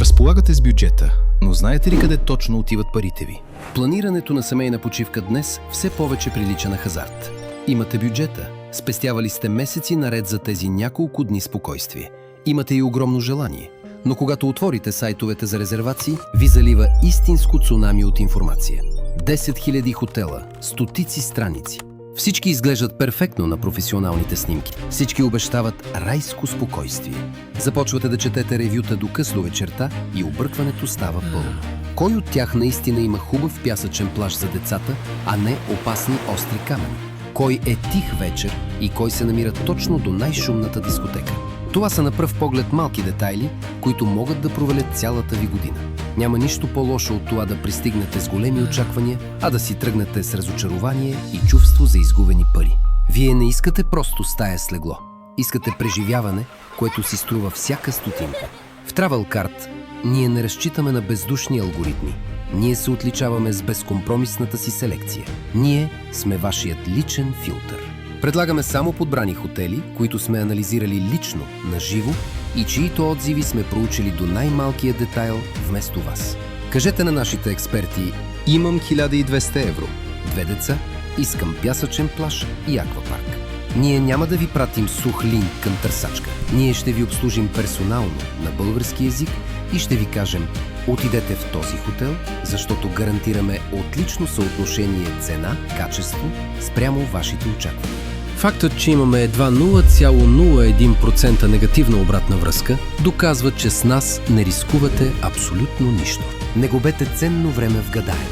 Разполагате с бюджета, но знаете ли къде точно отиват парите ви? Планирането на семейна почивка днес все повече прилича на хазарт. Имате бюджета, спестявали сте месеци наред за тези няколко дни спокойствие. Имате и огромно желание. Но когато отворите сайтовете за резервации, ви залива истинско цунами от информация. 10 000 хотела, стотици страници. Всички изглеждат перфектно на професионалните снимки. Всички обещават райско спокойствие. Започвате да четете ревюта до късно вечерта и объркването става пълно. Кой от тях наистина има хубав пясъчен плаж за децата, а не опасни остри камъни? Кой е тих вечер и кой се намира точно до най-шумната дискотека? Това са на пръв поглед малки детайли, които могат да провалят цялата ви година. Няма нищо по-лошо от това да пристигнете с големи очаквания, а да си тръгнете с разочарование и чувство за изгубени пари. Вие не искате просто стая с легло. Искате преживяване, което си струва всяка стотинка. В TravelCart ние не разчитаме на бездушни алгоритми. Ние се отличаваме с безкомпромисната си селекция. Ние сме вашият личен филтър. Предлагаме само подбрани хотели, които сме анализирали лично, наживо и чието отзиви сме проучили до най-малкия детайл вместо вас. Кажете на нашите експерти: имам 1200 евро, 2 деца, искам пясъчен плаж и аквапарк. Ние няма да ви пратим сух линк към търсачка. Ние ще ви обслужим персонално на български език и ще ви кажем: отидете в този хотел, защото гарантираме отлично съотношение цена-качество спрямо вашите очаквания. Фактът, че имаме едва 0,01% негативна обратна връзка, доказва, че с нас не рискувате абсолютно нищо. Не губете ценно време в гадаене.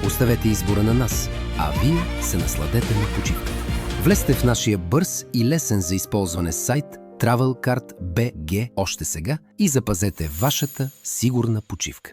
Оставете избора на нас, а вие се насладете на почивката. Влезте в нашия бърз и лесен за използване сайт TravelCart BG още сега и запазете вашата сигурна почивка.